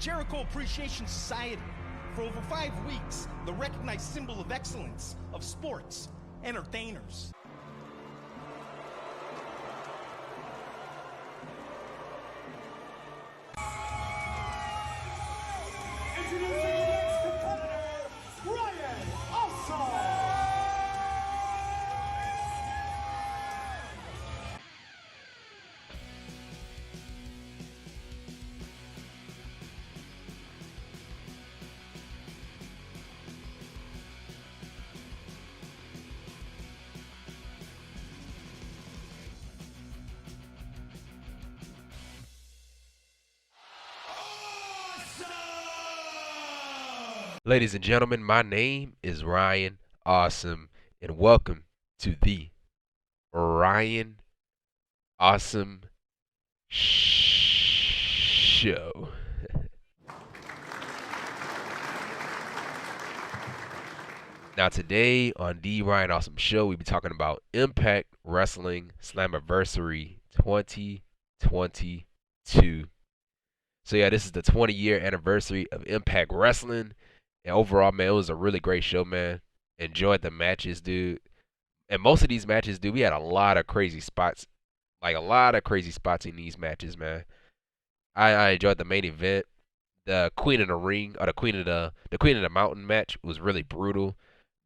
Jericho Appreciation Society. For over 5 weeks, the recognized symbol of excellence of sports entertainers. Introducing the next competitor, Ryan Hudson. Ladies and gentlemen, my name is Ryan Awesome, and welcome to the Ryan Awesome Show. Now today on the Ryan Awesome Show, we'll be talking about Impact Wrestling Slammiversary 2022. So yeah, this is the 20-year anniversary of Impact Wrestling. And overall, man, it was a really great show, man. Enjoyed the matches, dude. And most of these matches, dude, we had a lot of crazy spots. Like, a lot of crazy spots in these matches, man. I enjoyed the main event. The Queen of the Ring, or the Queen of the Mountain match was really brutal.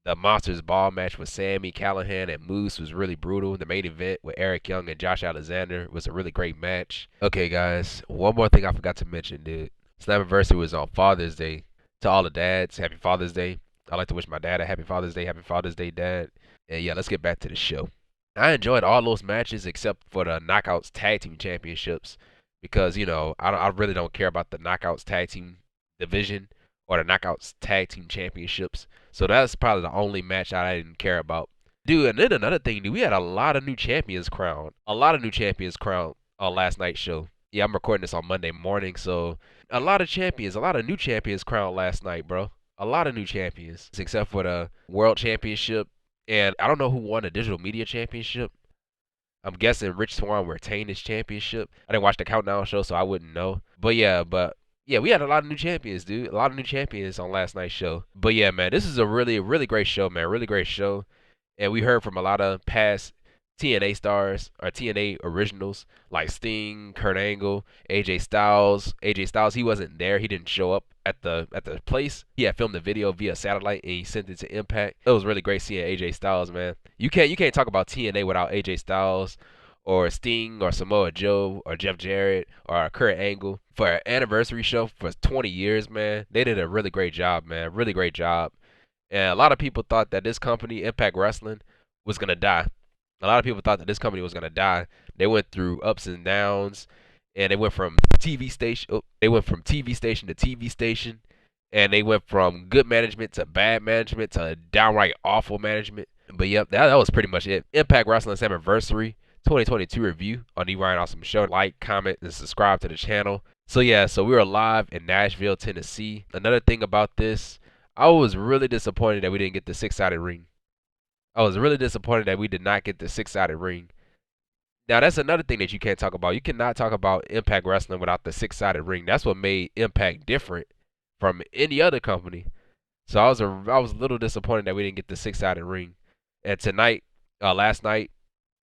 The Monsters Ball match with Sami, Callihan, and Moose was really brutal. The main event with Eric Young and Josh Alexander was a really great match. Okay, guys, one more thing I forgot to mention, dude. Slammiversary was on Father's Day. To all the dads, happy Father's Day. I'd like to wish my dad a happy Father's Day. Happy Father's Day, Dad. And yeah, let's get back to the show. I enjoyed all those matches except for the Knockouts Tag Team Championships because, you know, I really don't care about the Knockouts Tag Team Division or the Knockouts Tag Team Championships. So that's probably the only match I didn't care about. Dude, and then another thing, dude, we had a lot of new champions crowned. A lot of new champions crowned on last night's show. Yeah, I'm recording this on Monday morning, so a lot of new champions crowned last night, bro. A lot of new champions, except for the World Championship. And I don't know who won the Digital Media Championship. I'm guessing Rich Swann retained his championship. I didn't watch the Countdown show, so I wouldn't know. But yeah, we had a lot of new champions, dude. A lot of new champions on last night's show. But yeah, man, this is a really great show, man. Really great show. And we heard from a lot of past TNA stars or TNA originals like Sting, Kurt Angle, AJ Styles. AJ Styles, he wasn't there. He didn't show up at the place. He had filmed the video via satellite and he sent it to Impact. It was really great seeing AJ Styles, man. You can't talk about TNA without AJ Styles or Sting or Samoa Joe or Jeff Jarrett or Kurt Angle. For an anniversary show for 20 years, man, they did a really great job, man. Really great job. And a lot of people thought that this company, Impact Wrestling, was gonna die. A lot of people thought that this company was gonna die. They went through ups and downs, and they went from TV station to TV station, and they went from good management to bad management to downright awful management. But yep, that was pretty much it. Impact Wrestling Slammiversary 2022 review on the Ryan Awesome Show. Like, comment, and subscribe to the channel. So yeah, so we were live in Nashville, Tennessee. Another thing about this, I was really disappointed that we didn't get the 6-sided ring. I was really disappointed that we did not get the 6-sided ring. Now, that's another thing that you can't talk about. You cannot talk about Impact Wrestling without the 6-sided ring. That's what made Impact different from any other company. So I was a little disappointed that we didn't get the 6-sided ring. And tonight, last night,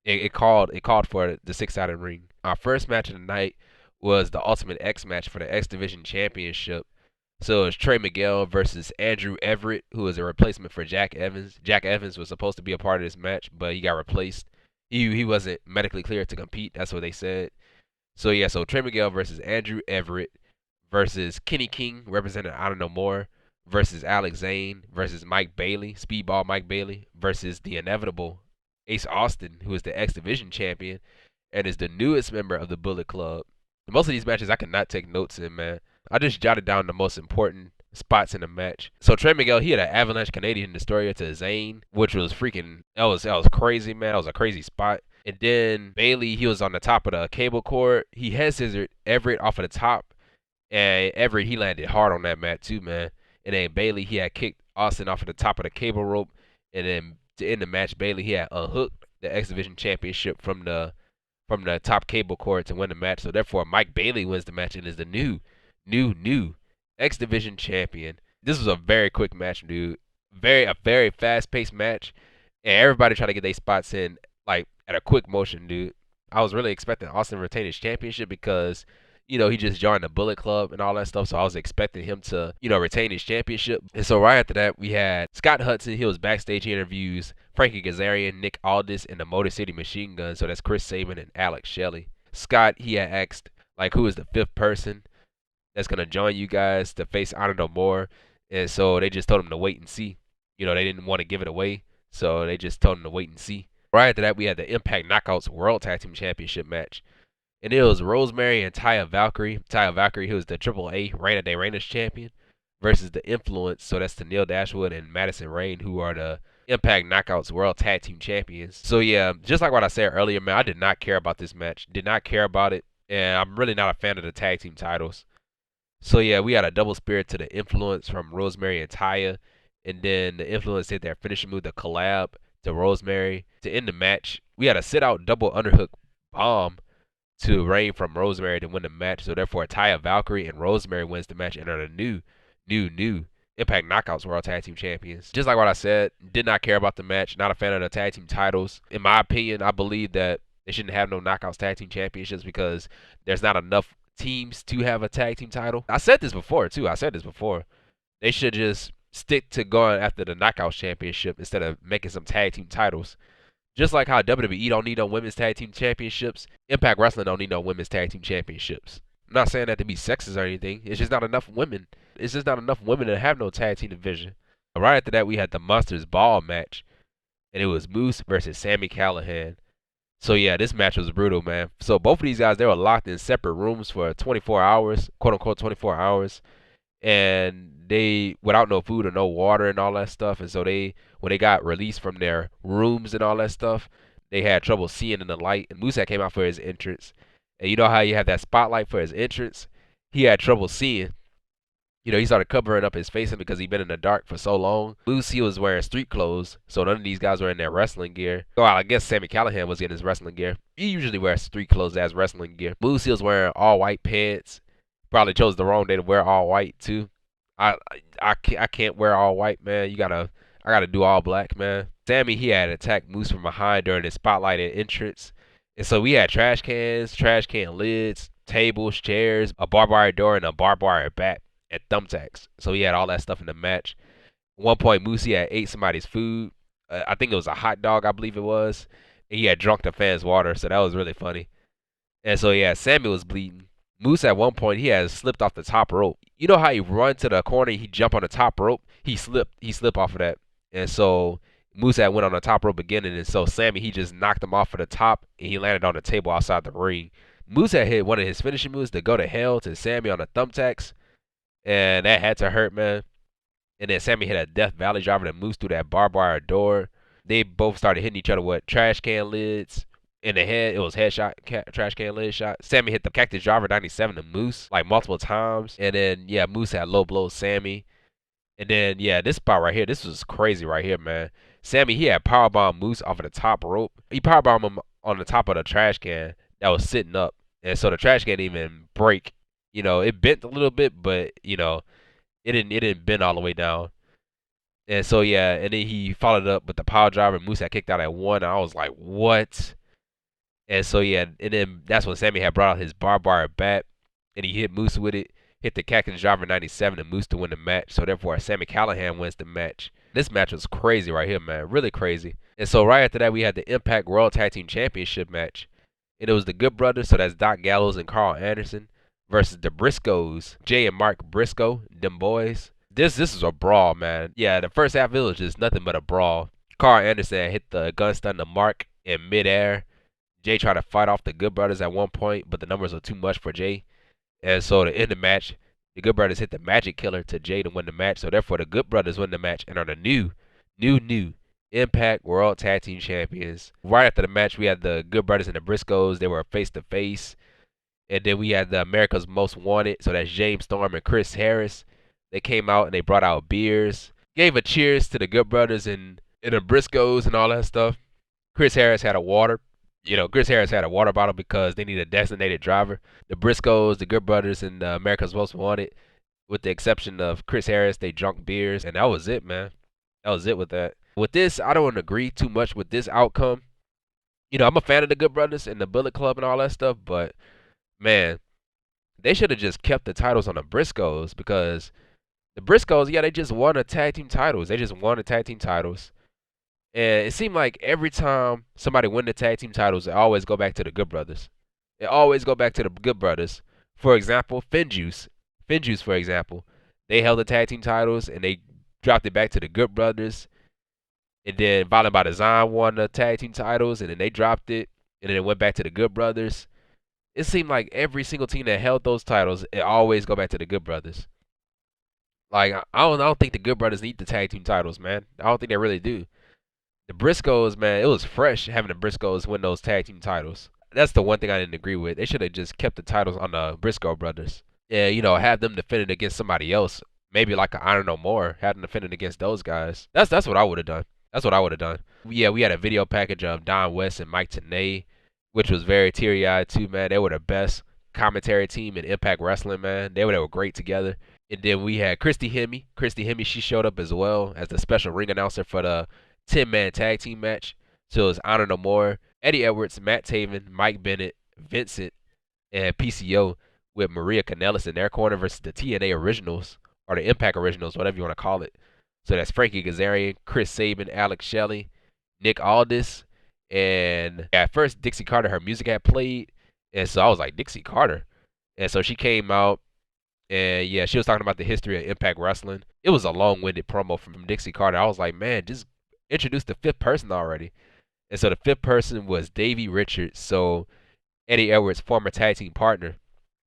it called for the 6-sided ring. Our first match of the night was the Ultimate X match for the X Division Championship. So it's Trey Miguel versus Andrew Everett, who is a replacement for Jack Evans. Jack Evans was supposed to be a part of this match, but he got replaced. He wasn't medically cleared to compete. That's what they said. So yeah, so Trey Miguel versus Andrew Everett versus Kenny King, representing I Don't Know More, versus Alex Zayne versus Mike Bailey, Speedball Mike Bailey, versus the inevitable Ace Austin, who is the X Division champion and is the newest member of the Bullet Club. Most of these matches I could not take notes in, man. I just jotted down the most important spots in the match. So Trey Miguel, he had an Avalanche Canadian Destroyer to Zayne, which was freaking, that was crazy, man. That was a crazy spot. And then Bailey, he was on the top of the cable cord. He head scissored Everett off of the top. And Everett, he landed hard on that mat too, man. And then Bailey, he had kicked Austin off of the top of the cable rope. And then to end the match, Bailey, he had unhooked the X Division Championship from the top cable cord to win the match. So therefore, Mike Bailey wins the match and is the new X Division champion. This was a very quick match, dude. A very fast-paced match, and everybody tried to get their spots in like at a quick motion, dude. I was really expecting Austin to retain his championship because, he just joined the Bullet Club and all that stuff. So I was expecting him to, retain his championship. And so right after that, we had Scott Hudson. He was backstage. He interviews Frankie Kazarian, Nick Aldis, and the Motor City Machine Gun. So that's Chris Sabin and Alex Shelley. Scott, he had asked, like, who is the fifth person that's going to join you guys to face Honor No More. And so they just told him to wait and see. They didn't want to give it away. So they just told him to wait and see. Right after that, we had the Impact Knockouts World Tag Team Championship match. And it was Rosemary and Taya Valkyrie. Taya Valkyrie, who was the AAA Reign of Day Reigners champion, versus the Influence. So that's Tenille, Dashwood, and Madison, Rayne, who are the Impact Knockouts World Tag Team Champions. So yeah, just like what I said earlier, man, I did not care about this match. Did not care about it. And I'm really not a fan of the tag team titles. So yeah, we had a double spear to the Influence from Rosemary and Taya. And then the Influence hit their finishing move, the collab, to Rosemary to end the match. We had a sit-out double underhook bomb to Rayne from Rosemary to win the match. So therefore, Taya Valkyrie and Rosemary wins the match and are the new Impact Knockouts World Tag Team Champions. Just like what I said, did not care about the match. Not a fan of the tag team titles. In my opinion, I believe that they shouldn't have no Knockouts Tag Team Championships because there's not enough teams to have a tag team title. I said this before, too. They should just stick to going after the Knockouts Championship instead of making some tag team titles. Just like how WWE don't need no women's tag team championships, Impact Wrestling don't need no women's tag team championships. I'm not saying that to be sexist or anything. It's just not enough women. It's just not enough women to have no tag team division. Right after that, we had the Monsters Ball match, and it was Moose versus Sami Callihan. So yeah, this match was brutal, man. So both of these guys, they were locked in separate rooms for 24 hours, quote unquote 24 hours. And they without no food or no water and all that stuff. And so when they got released from their rooms and all that stuff, they had trouble seeing in the light. And Moose came out for his entrance. And you know how you have that spotlight for his entrance? He had trouble seeing. He started covering up his face because he'd been in the dark for so long. Moose, he was wearing street clothes, so none of these guys were in their wrestling gear. Well, I guess Sami Callihan was in his wrestling gear. He usually wears street clothes as wrestling gear. Moose, he was wearing all white pants. Probably chose the wrong day to wear all white too. I can't wear all white, man. I gotta do all black, man. Sami, he had attacked Moose from behind during his spotlighted entrance. And so we had trash cans, trash can lids, tables, chairs, a barbed wire door, and a barbed wire bat and thumbtacks. So he had all that stuff in the match. At one point, Moose, he had ate somebody's food. I think it was a hot dog, I believe it was. And he had drunk the fans' water, so that was really funny. And so yeah, Sami was bleeding. Moose at one point, he had slipped off the top rope. You know how he run to the corner, he jump on the top rope? He slipped off of that. And so Moose had went on the top rope again, and so Sami, he just knocked him off of the top, and he landed on the table outside the ring. Moose had hit one of his finishing moves to go to hell to Sami on the thumbtacks, and that had to hurt, man. And then Sami hit a Death Valley driver to Moose through that barbed wire door. They both started hitting each other with trash can lids. In the head, it was headshot, trash can lid shot. Sami hit the Cactus Driver 97 to Moose like multiple times. And then, yeah, Moose had low blow Sami. And then, yeah, this spot right here, this was crazy right here, man. Sami, he had powerbomb Moose off of the top rope. He powerbombed him on the top of the trash can that was sitting up. And so the trash can didn't even break. It bent a little bit, but, it didn't bend all the way down. And so, yeah, and then he followed up with the power driver. Moose had kicked out at 1. And I was like, what? And so, yeah, and then that's when Sami had brought out his barbed wire bat, and he hit Moose with it, hit the Cactus Driver 97 and Moose to win the match. So, therefore, Sami Callihan wins the match. This match was crazy right here, man. Really crazy. And so, right after that, we had the Impact World Tag Team Championship match. And it was the Good Brothers, so that's Doc Gallows and Karl Anderson, versus the Briscoes, Jay and Mark Briscoe, them boys. This is a brawl, man. Yeah, the first half, it was just nothing but a brawl. Karl Anderson hit the gun stun to Mark in midair. Jay tried to fight off the Good Brothers at one point, but the numbers were too much for Jay. And so to end the match, the Good Brothers hit the Magic Killer to Jay to win the match. So therefore, the Good Brothers win the match and are the new Impact World Tag Team Champions. Right after the match, we had the Good Brothers and the Briscoes. They were face to face. And then we had the America's Most Wanted. So that's James Storm and Chris Harris. They came out and they brought out beers. Gave a cheers to the Good Brothers and the Briscoes and all that stuff. Chris Harris had a water. Chris Harris had a water bottle because they need a designated driver. The Briscoes, the Good Brothers, and America's Most Wanted, with the exception of Chris Harris. They drunk beers, and that was it, man. That was it with that. With this, I don't agree too much with this outcome. You know, I'm a fan of the Good Brothers and the Bullet Club and all that stuff, but man, they should have just kept the titles on the Briscoes because the Briscoes, yeah, they just won the tag team titles. They just won the tag team titles. And it seemed like every time somebody win the tag team titles, it always go back to the Good Brothers. It always go back to the Good Brothers. For example, Finjuice. Finjuice, for example. They held the tag team titles and they dropped it back to the Good Brothers. And then Violent by Design won the tag team titles and then they dropped it. And then it went back to the Good Brothers. It seemed like every single team that held those titles, it always go back to the Good Brothers. Like I don't think the Good Brothers need the tag team titles, man. I don't think they really do. The Briscoes, man, it was fresh having the Briscoes win those tag team titles. That's the one thing I didn't agree with. They should have just kept the titles on the Briscoe brothers. Yeah, you know, have them defend it against somebody else. Maybe like I don't know more. Have them defend it against those guys. That's what I would have done. That's what I would have done. Yeah, we had a video package of Don West and Mike Tenay, which was very teary-eyed too, man. They were the best commentary team in Impact Wrestling, man. They were great together. And then we had Christy Hemme. Christy Hemme, she showed up as well as the special ring announcer for the 10-man tag team match. So it was Honor No More, Eddie Edwards, Matt Taven, Mike Bennett, Vincent, and PCO with Maria Kanellis in their corner versus the TNA Originals, or the Impact Originals, whatever you want to call it. So that's Frankie Kazarian, Chris Sabin, Alex Shelley, Nick Aldis, and at first Dixie Carter, her music had played, and so I was like, Dixie Carter? And so she came out, and yeah, she was talking about the history of Impact Wrestling. It was a long-winded promo from Dixie Carter. I was like, man, just introduce the fifth person already. And so the fifth person was Davey Richards. So Eddie Edwards' former tag team partner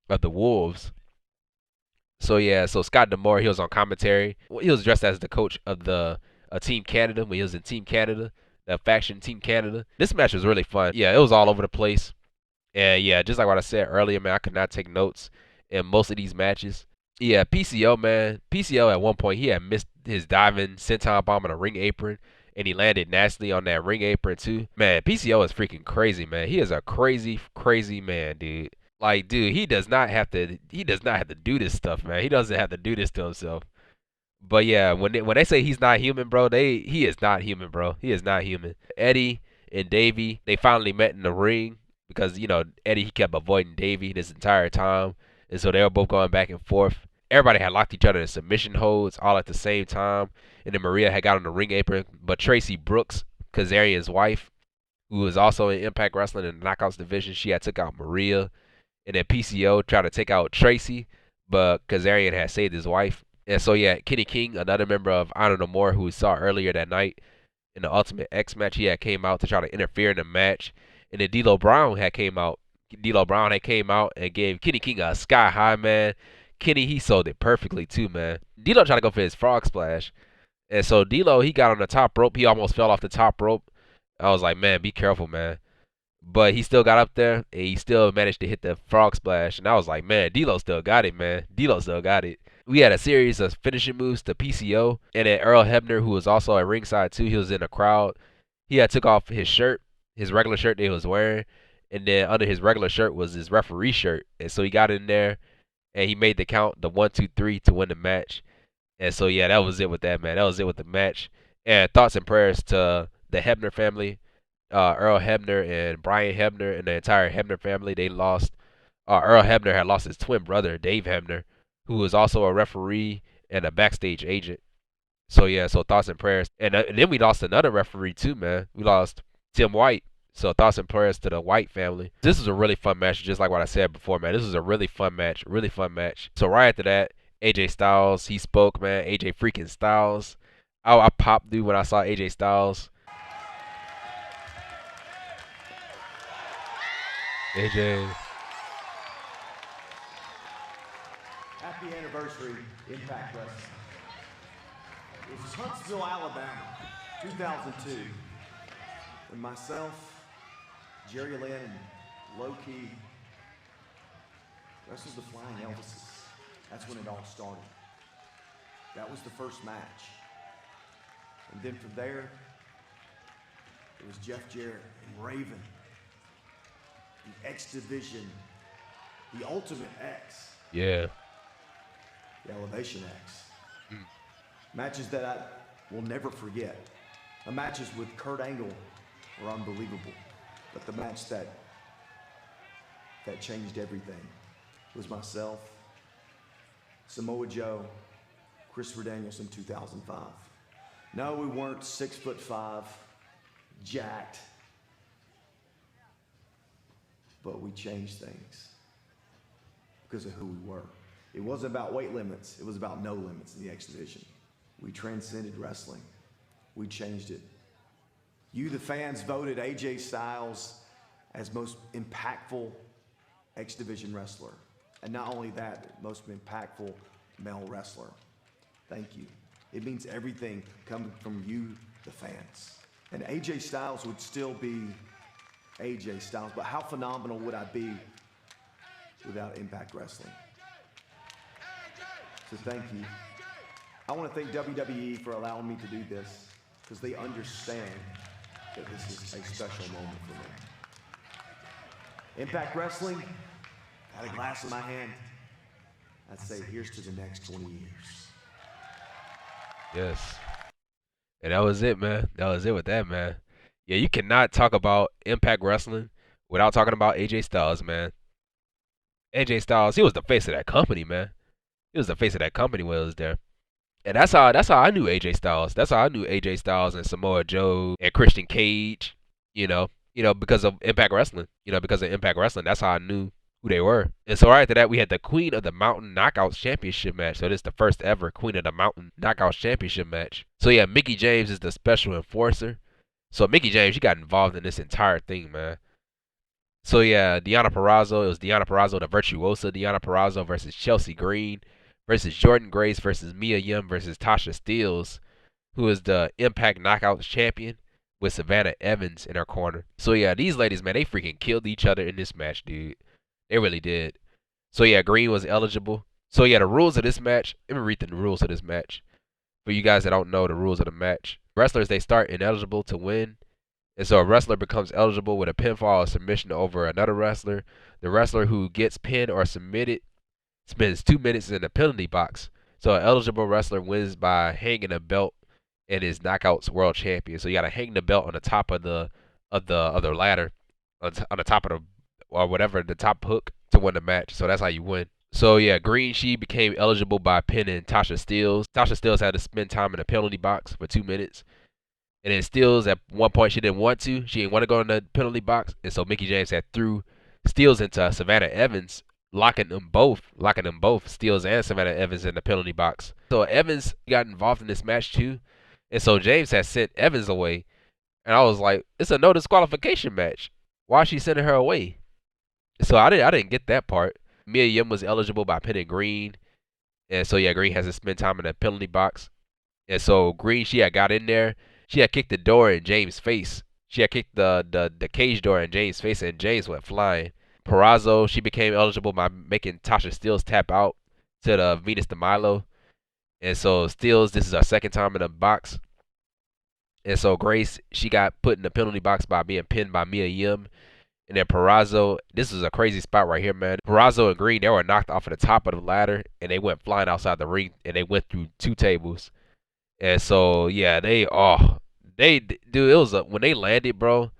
of the Wolves. So yeah, so Scott D'Amore, he was on commentary. He was dressed as the coach of the Team Canada when he was in Team Canada, the faction Team Canada. This match was really fun. Yeah, it was all over the place. And yeah, just like what I said earlier, man, I could not take notes in most of these matches. Yeah, PCO, man. PCO at one point, he had missed his diving senton bomb on a ring apron, and he landed nastily on that ring apron too. Man, PCO is freaking crazy, man. He is a crazy, crazy man, dude. Like, dude, he does not have to do this stuff, man. He doesn't have to do this to himself. But yeah, when they say he's not human, bro, he is not human, bro. He is not human. Eddie and Davey, they finally met in the ring because, you know, Eddie, he kept avoiding Davey this entire time. And so they were both going back and forth. Everybody had locked each other in submission holds all at the same time. And then Maria had got on the ring apron. But Tracy Brooks, Kazarian's wife, who was also in Impact Wrestling in the Knockouts division, she had took out Maria. And then PCO tried to take out Tracy, but Kazarian had saved his wife. And so yeah, Kenny King, another member of Honor No More, who we saw earlier that night in the Ultimate X match, he had came out to try to interfere in the match. And then D'Lo Brown had came out. D'Lo Brown had came out and gave Kenny King a sky high, man. Kenny, he sold it perfectly too, man. D'Lo tried to go for his frog splash. And so D'Lo, he got on the top rope. He almost fell off the top rope. I was like, man, be careful, man. But he still got up there, and he still managed to hit the frog splash. And I was like, man, D'Lo still got it, man. D'Lo still got it. We had a series of finishing moves to PCO. And then Earl Hebner, who was also at ringside too, he was in the crowd. He had took off his shirt, his regular shirt that he was wearing. And then under his regular shirt was his referee shirt. And so he got in there, and he made the count, the 1, 2, 3 to win the match. And so, yeah, that was it with that, man. That was it with the match. And thoughts and prayers to the Hebner family. Earl Hebner and Brian Hebner and the entire Hebner family. They lost. Earl Hebner had lost his twin brother, Dave Hebner, who was also a referee and a backstage agent. So yeah, so thoughts and prayers. And then we lost another referee too, man. We lost Tim White. So thoughts and prayers to the White family. This was a really fun match, just like what I said before, man. This was a really fun match, really fun match. So right after that, AJ Styles, he spoke, man. AJ freaking Styles. I popped, dude, when I saw AJ Styles. AJ. Happy anniversary, Impact Wrestling. It was Huntsville, Alabama, 2002, when myself, Jerry Lynn, and Low Key wrestled the Flying Elvises. That's when it all started. That was the first match. And then from there, it was Jeff Jarrett and Raven. The X Division, the Ultimate X. Yeah. the Elevation X. Matches that I will never forget. The matches with Kurt Angle were unbelievable. But the match that changed everything was myself, Samoa Joe, Christopher Daniels in 2005. No, we weren't 6'5", jacked, but we changed things because of who we were. It wasn't about weight limits, it was about no limits in the X Division. We transcended wrestling. We changed it. You, the fans, voted AJ Styles as most impactful X Division wrestler. And not only that, most impactful male wrestler. Thank you. It means everything coming from you, the fans. And AJ Styles would still be AJ Styles, but how phenomenal would I be without Impact Wrestling? So thank you. I want to thank WWE for allowing me to do this, because they understand that this is a special moment for me. Impact Wrestling, got a glass in my hand. I'd say here's to the next 20 years. Yes. And that was it, man. That was it with that, man. Yeah, you cannot talk about Impact Wrestling without talking about AJ Styles, man. AJ Styles, he was the face of that company, man. He was the face of that company when he was there. And that's how I knew AJ Styles. That's how I knew AJ Styles and Samoa Joe and Christian Cage, because of Impact Wrestling. Because of Impact Wrestling, that's how I knew who they were. And so right after that, we had the Queen of the Mountain Knockouts Championship match. So this is the first ever Queen of the Mountain Knockouts Championship match. So yeah, Mickie James is the special enforcer. So Mickie James, she got involved in this entire thing, man. So yeah, Deonna Purrazzo, it was Deonna Purrazzo, the virtuosa Deonna Purrazzo versus Chelsea Green versus Jordynne Grace versus Mia Yim versus Tasha Steelz, who is the Impact Knockouts champion, with Savannah Evans in her corner. So yeah, these ladies, man, they freaking killed each other in this match, dude. They really did. So yeah, Green was eligible. So yeah, the rules of this match, let me read the rules of this match. For you guys that don't know the rules of the match. Wrestlers, they start ineligible to win. And so a wrestler becomes eligible with a pinfall or submission over another wrestler. The wrestler who gets pinned or submitted spends 2 minutes in the penalty box. So an eligible wrestler wins by hanging a belt and is Knockouts World Champion. So you gotta hang the belt on the top of the ladder, on the top of the or whatever, the top hook to win the match. So that's how you win. So yeah, Green, she became eligible by pinning Tasha Steelz. Tasha Steelz had to spend time in the penalty box for 2 minutes. And then Steelz, at one point, she didn't want to. She didn't want to go in the penalty box. And so Mickie James had threw Steelz into Savannah Evans, locking them both, Steelz and Savannah Evans, in the penalty box. So Evans got involved in this match too. And so James had sent Evans away. And I was like, it's a no disqualification match. Why is she sending her away? So I didn't get that part. Mia Yim was eligible by pinning Green. And so yeah, Green has to spend time in the penalty box. And so Green, she had got in there. She had kicked the door in James' face. She had kicked the cage door in James' face, and James went flying. Purrazzo, she became eligible by making Tasha Steelz tap out to the Venus de Milo. And so Steelz, this is her second time in the box. And so Grace, she got put in the penalty box by being pinned by Mia Yim. And then Purrazzo, this is a crazy spot right here, man. Purrazzo and Green, they were knocked off of the top of the ladder, and they went flying outside the ring, and they went through 2 tables. And so yeah, dude, it was when they landed, bro.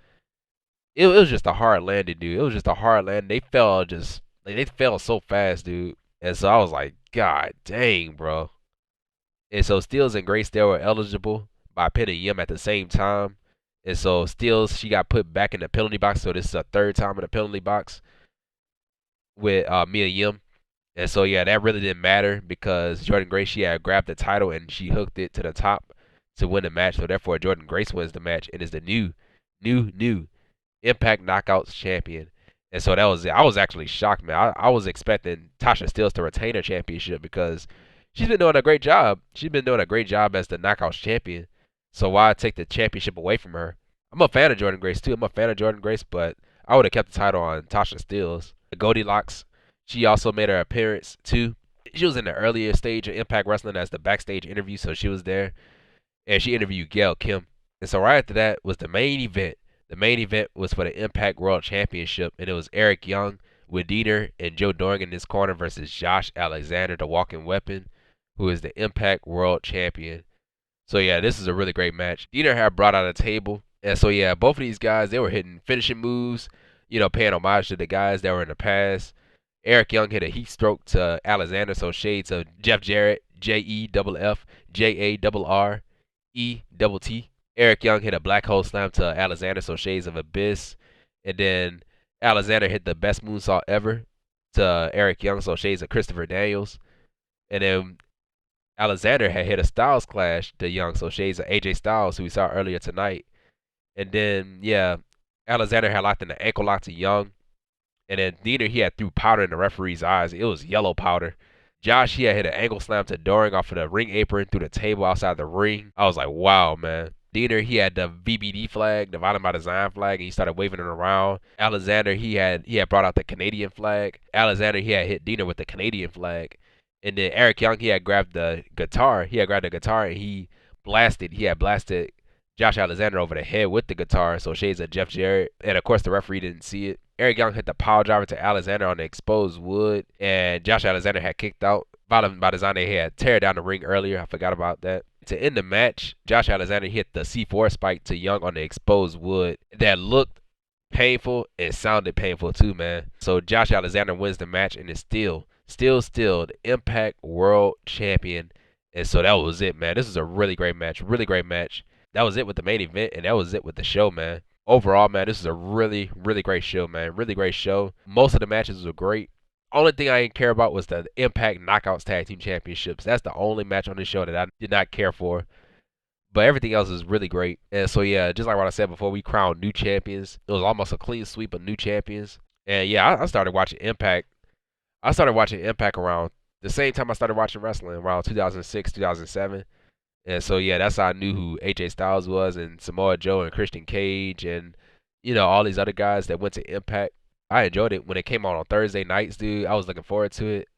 It was just a hard landing, dude. It was just a hard landing. They fell so fast, dude. And so I was like, God dang, bro. And so Steelz and Grace, they were eligible by pinning Yim at the same time. And so Steelz, she got put back in the penalty box. So this is her third time in the penalty box with Mia Yim. And so yeah, that really didn't matter because Jordynne Grace, she had grabbed the title and she hooked it to the top to win the match. So therefore, Jordynne Grace wins the match and is the new Impact Knockouts champion. And so that was it. I was actually shocked, man. I was expecting Tasha Steelz to retain her championship because she's been doing a great job. She's been doing a great job as the Knockouts champion. So why take the championship away from her? I'm a fan of Jordynne Grace too. But I would have kept the title on Tasha Steelz. Goldilocks, she also made her appearance too. She was in the earlier stage of Impact Wrestling as the backstage interview, so she was there. And she interviewed Gail Kim. And so right after that was the main event. The main event was for the Impact World Championship, and it was Eric Young with Diener and Joe Doring in this corner versus Josh Alexander, the walking weapon. who is the Impact World Champion. So yeah, this is a really great match. Deaner had brought out a table, and so yeah, both of these guys, they were hitting finishing moves, you know, paying homage to the guys that were in the past. Eric Young hit a heat stroke to Alexander, so shades of Jeff Jarrett, JEFFJARRETT. Eric Young hit a black hole slam to Alexander, so shades of Abyss. And then Alexander hit the best moonsault ever to Eric Young, so shades of Christopher Daniels. And then Alexander had hit a Styles Clash to Young, so shades of AJ Styles, who we saw earlier tonight. And then, yeah, Alexander had locked in the ankle lock to Young. And then Deaner, he had threw powder in the referee's eyes. It was yellow powder. Josh, he had hit an ankle slam to Doring off of the ring apron through the table outside the ring. I was like, wow, man. Deaner, he had the VBD flag, the Violent by Design flag, and he started waving it around. Alexander, he had brought out the Canadian flag. Alexander, he had hit Deaner with the Canadian flag. And then Eric Young, he had grabbed the guitar. He had blasted Josh Alexander over the head with the guitar, so shades of Jeff Jarrett. And of course, the referee didn't see it. Eric Young hit the power driver to Alexander on the exposed wood, and Josh Alexander had kicked out. Violent by Design, they had tear down the ring earlier. I forgot about that. To end the match, Josh Alexander hit the C4 spike to Young on the exposed wood. That looked painful and sounded painful too, man. So Josh Alexander wins the match and is still the Impact World Champion. And so that was it, man. This was a really great match. That was it with the main event, and that was it with the show, man. Overall, man, this is a really, really great show, man. Really great show. Most of the matches were great. Only thing I didn't care about was the Impact Knockouts Tag Team Championships. That's the only match on this show that I did not care for. But everything else is really great. And so, yeah, just like what I said before, we crowned new champions. It was almost a clean sweep of new champions. And, yeah, I started watching Impact. I started watching Impact around the same time I started watching wrestling, around 2006, 2007. And so, yeah, that's how I knew who AJ Styles was, and Samoa Joe and Christian Cage, and, you know, all these other guys that went to Impact. I enjoyed it when it came on Thursday nights, dude. I was looking forward to it.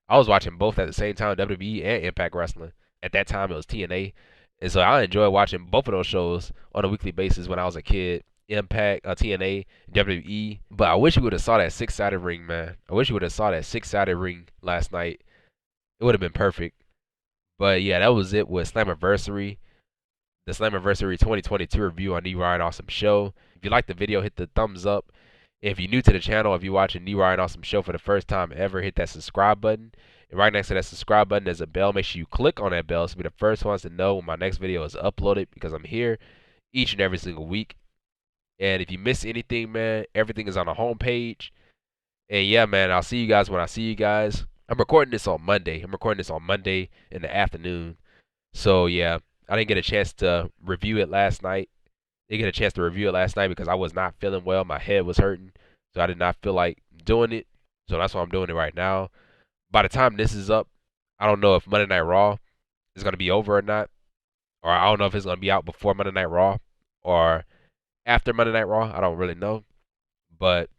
I was watching both at the same time, WWE and Impact Wrestling. At that time, it was TNA. And so I enjoyed watching both of those shows on a weekly basis when I was a kid. Impact, TNA, WWE. But I wish you would have saw that six-sided ring, man. I wish you would have saw that six-sided ring last night. It would have been perfect. But yeah, that was it with Slammiversary, the Slammiversary 2022 review on The Ryan Awesome Show. If you liked the video, hit the thumbs up. If you're new to the channel, if you're watching The Ryan Awesome Show for the first time ever, hit that subscribe button. And right next to that subscribe button, there's a bell. Make sure you click on that bell so you'll be the first ones to know when my next video is uploaded, because I'm here each and every single week. And if you miss anything, man, everything is on the homepage. And yeah, man, I'll see you guys when I see you guys. I'm recording this on Monday. In the afternoon. So yeah, I didn't get a chance to review it last night. Because I was not feeling well. My head was hurting. So I did not feel like doing it. So that's why I'm doing it right now. By the time this is up, I don't know if Monday Night Raw is going to be over or not. Or I don't know if it's going to be out before Monday Night Raw or after Monday Night Raw. I don't really know. But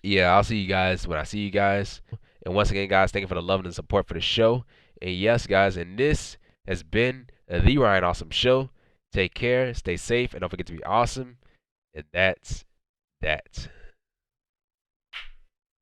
yeah, I'll see you guys when I see you guys. And once again, guys, thank you for the love and the support for the show. And yes, guys, and this has been The Ryan Awesome Show. Take care, stay safe, and don't forget to be awesome. And that's that.